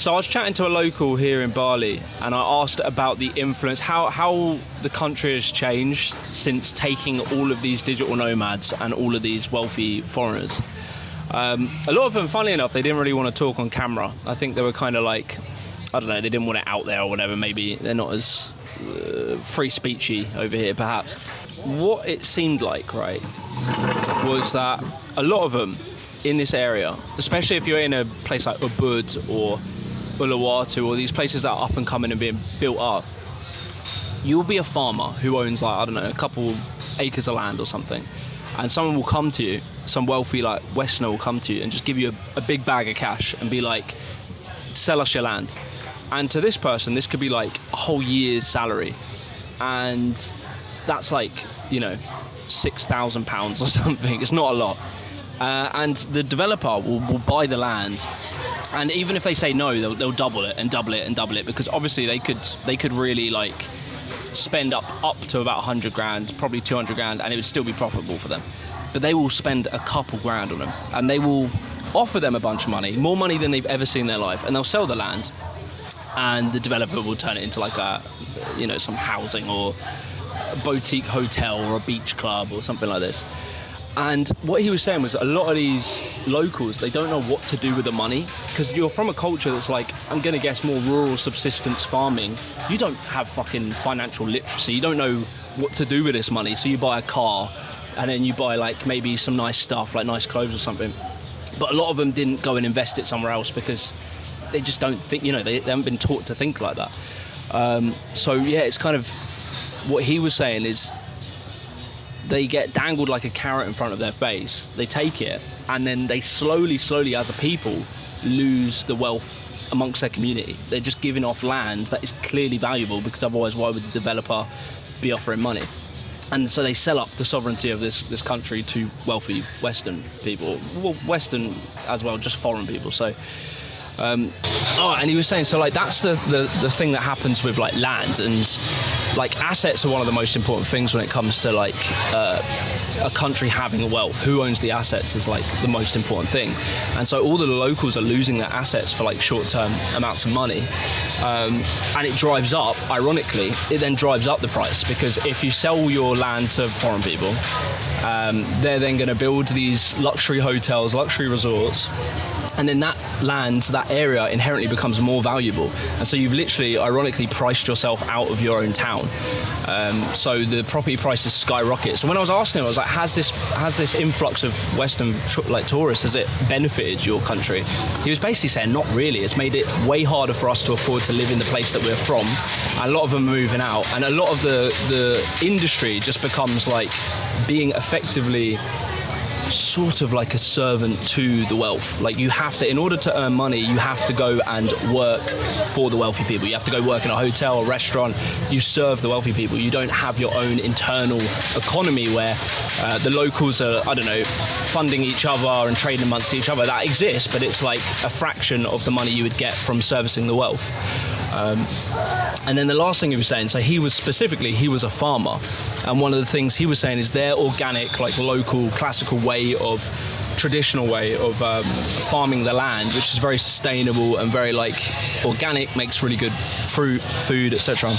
So I was chatting to a local here in Bali, and I asked about the influence, how the country has changed since taking all of these digital nomads and all of these wealthy foreigners. A lot of them, funnily enough, they didn't really want to talk on camera. I think they were kind of like, I don't know, they didn't want it out there or whatever. Maybe they're not as free speechy over here, perhaps. What it seemed like, right, was that a lot of them in this area, especially if you're in a place like Ubud or Uluwatu or these places that are up and coming and being built up, you'll be a farmer who owns, like, I don't know, a couple acres of land or something, and someone will come to you, some wealthy like Westerner will come to you and just give you a big bag of cash and be like, sell us your land. And to this person, this could be like a whole year's salary, and that's like, you know, £6,000 or something. It's not a lot. And the developer will buy the land, and even if they say no, they'll double it and double it and double it, because obviously they could really like spend up to about 100 grand, probably 200 grand, and it would still be profitable for them. But they will spend a couple grand on them, and they will offer them a bunch of money, more money than they've ever seen in their life, and they'll sell the land, and the developer will turn it into like a, you know, some housing or a boutique hotel or a beach club or something like this. And what he was saying was that a lot of these locals, they don't know what to do with the money, because you're from a culture that's like, I'm going to guess, more rural subsistence farming. You don't have fucking financial literacy. You don't know what to do with this money. So you buy a car, and then you buy like maybe some nice stuff, like nice clothes or something. But a lot of them didn't go and invest it somewhere else because they just don't think, you know, they haven't been taught to think like that. So yeah, it's kind of what he was saying is, they get dangled like a carrot in front of their face. They take it, and then they slowly, as a people, lose the wealth amongst their community. They're just giving off land that is clearly valuable, because otherwise why would the developer be offering money? And so they sell up the sovereignty of this country to wealthy Western people. Well, Western as well, just foreign people. So, and he was saying, so like that's the thing that happens with like land, and like assets are one of the most important things when it comes to like a country having wealth. Who owns the assets is like the most important thing. And so all the locals are losing their assets for like short-term amounts of money, and it drives up, ironically, it then drives up the price, because if you sell your land to foreign people, they're then going to build these luxury hotels, luxury resorts, and then that land, that area inherently becomes more valuable. And so you've literally, ironically, priced yourself out of your own town. So the property prices skyrocket. So when I was asking him, I was like, has this influx of Western tourists, has it benefited your country? He was basically saying, not really. It's made it way harder for us to afford to live in the place that we're from. And a lot of them are moving out. And a lot of the industry just becomes like being effectively sort of like a servant to the wealth. Like, you have to, in order to earn money, you have to go and work for the wealthy people. You have to go work in a hotel, a restaurant. You serve the wealthy people. You don't have your own internal economy where the locals are, I don't know, funding each other and trading amongst each other. That exists, but it's like a fraction of the money you would get from servicing the wealth. And then the last thing he was saying, so he was a farmer, and one of the things he was saying is their organic, like local, classical traditional way of farming the land, which is very sustainable and very like organic, makes really good fruit, food, etc.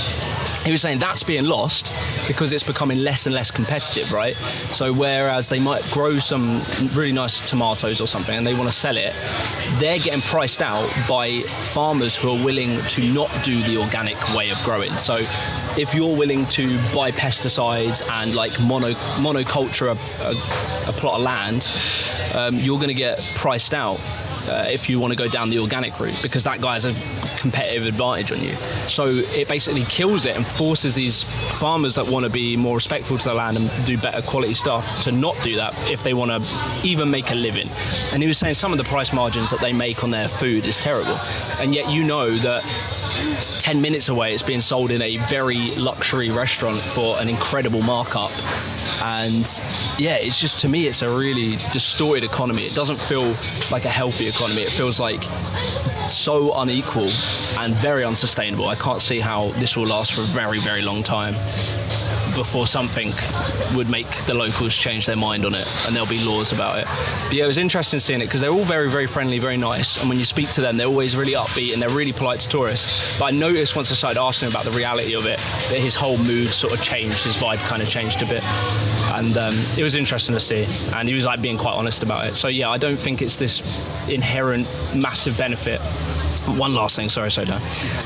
He was saying that's being lost because it's becoming less and less competitive, right? So whereas they might grow some really nice tomatoes or something and they want to sell it, they're getting priced out by farmers who are willing to not do the organic way of growing. So if you're willing to buy pesticides and like monoculture a plot of land, you're going to get priced out if you want to go down the organic route, because that guy has a competitive advantage on you. So it basically kills it and forces these farmers that want to be more respectful to the land and do better quality stuff to not do that if they want to even make a living. And he was saying some of the price margins that they make on their food is terrible, and yet you know that 10 minutes away it's being sold in a very luxury restaurant for an incredible markup. And yeah, it's just, to me, it's a really distorted economy. It doesn't feel like a healthy economy. It feels like so unequal and very unsustainable. I can't see how this will last for a very, very long time. before something would make the locals change their mind on it, and there'll be laws about it. But yeah, it was interesting seeing it because they're all very, very friendly, very nice, and when you speak to them, they're always really upbeat and they're really polite to tourists. But I noticed once I started asking him about the reality of it, that his whole mood sort of changed, his vibe kind of changed a bit, and it was interesting to see, and he was like being quite honest about it. So yeah, I don't think it's this inherent massive benefit. One last thing, sorry, Dan.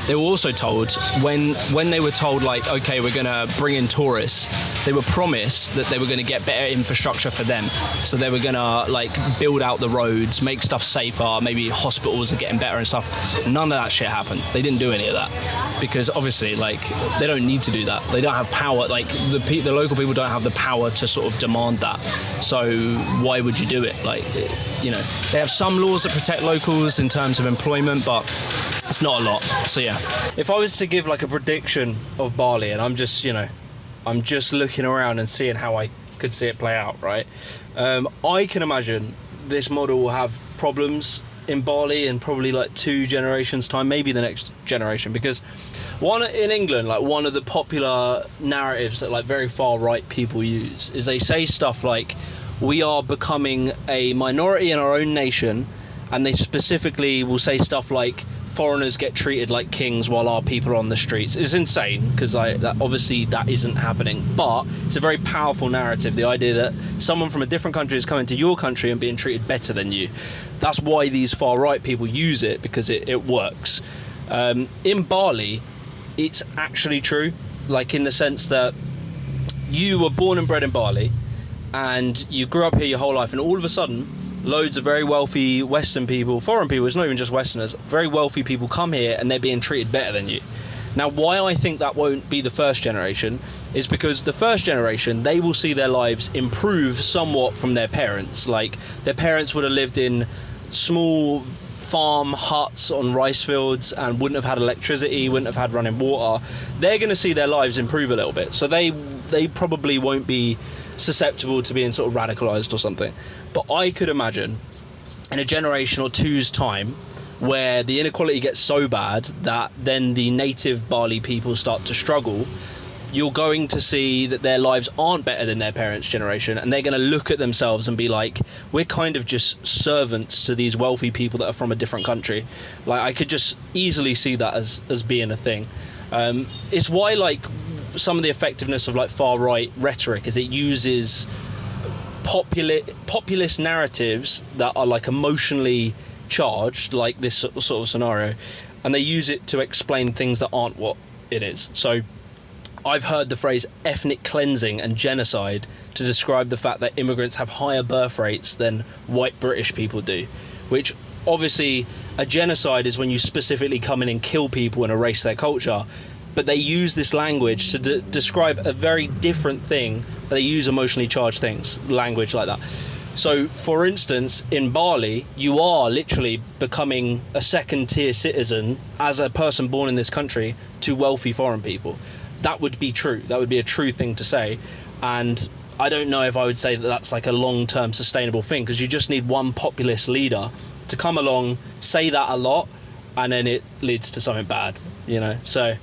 They were also told, when they were told, like, okay, we're going to bring in tourists, they were promised that they were going to get better infrastructure for them. So they were going to, like, build out the roads, make stuff safer, maybe hospitals are getting better and stuff. None of that shit happened. They didn't do any of that. Because, obviously, like, they don't need to do that. They don't have power. Like, the local people don't have the power to sort of demand that. So why would you do it? Like, you know, they have some laws that protect locals in terms of employment, but it's not a lot. So yeah, if I was to give like a prediction of Bali, and I'm just looking around and seeing how I could see it play out, right? I can imagine this model will have problems in Bali in probably like 2 generations time, maybe the next generation, because in England, like one of the popular narratives that like very far right people use is they say stuff like, we are becoming a minority in our own nation, and they specifically will say stuff like, foreigners get treated like kings while our people are on the streets. It's insane, because obviously that isn't happening, but it's a very powerful narrative, the idea that someone from a different country is coming to your country and being treated better than you. That's why these far right people use it, because it works. In Bali, it's actually true, like in the sense that you were born and bred in Bali, and you grew up here your whole life, and all of a sudden loads of very wealthy Western people, foreign people, it's not even just Westerners, very wealthy people come here and they're being treated better than you. Now, why I think that won't be the first generation is because the first generation, they will see their lives improve somewhat from their parents. Like, their parents would have lived in small farm huts on rice fields and wouldn't have had electricity, wouldn't have had running water. They're going to see their lives improve a little bit. So they probably won't be susceptible to being sort of radicalized or something. But I could imagine in a generation or two's time where the inequality gets so bad that then the native Bali people start to struggle, you're going to see that their lives aren't better than their parents' generation, and they're going to look at themselves and be like, we're kind of just servants to these wealthy people that are from a different country. Like, I could just easily see that as being a thing. It's why, like, some of the effectiveness of like far right rhetoric is it uses populist narratives that are like emotionally charged, like this sort of scenario, and they use it to explain things that aren't what it is. So I've heard the phrase ethnic cleansing and genocide to describe the fact that immigrants have higher birth rates than white British people do, which obviously a genocide is when you specifically come in and kill people and erase their culture. But they use this language to describe a very different thing, but they use emotionally charged language like that. So, for instance, in Bali, you are literally becoming a second-tier citizen as a person born in this country to wealthy foreign people. That would be true. That would be a true thing to say. And I don't know if I would say that that's like a long-term sustainable thing, because you just need one populist leader to come along, say that a lot, and then it leads to something bad, you know? So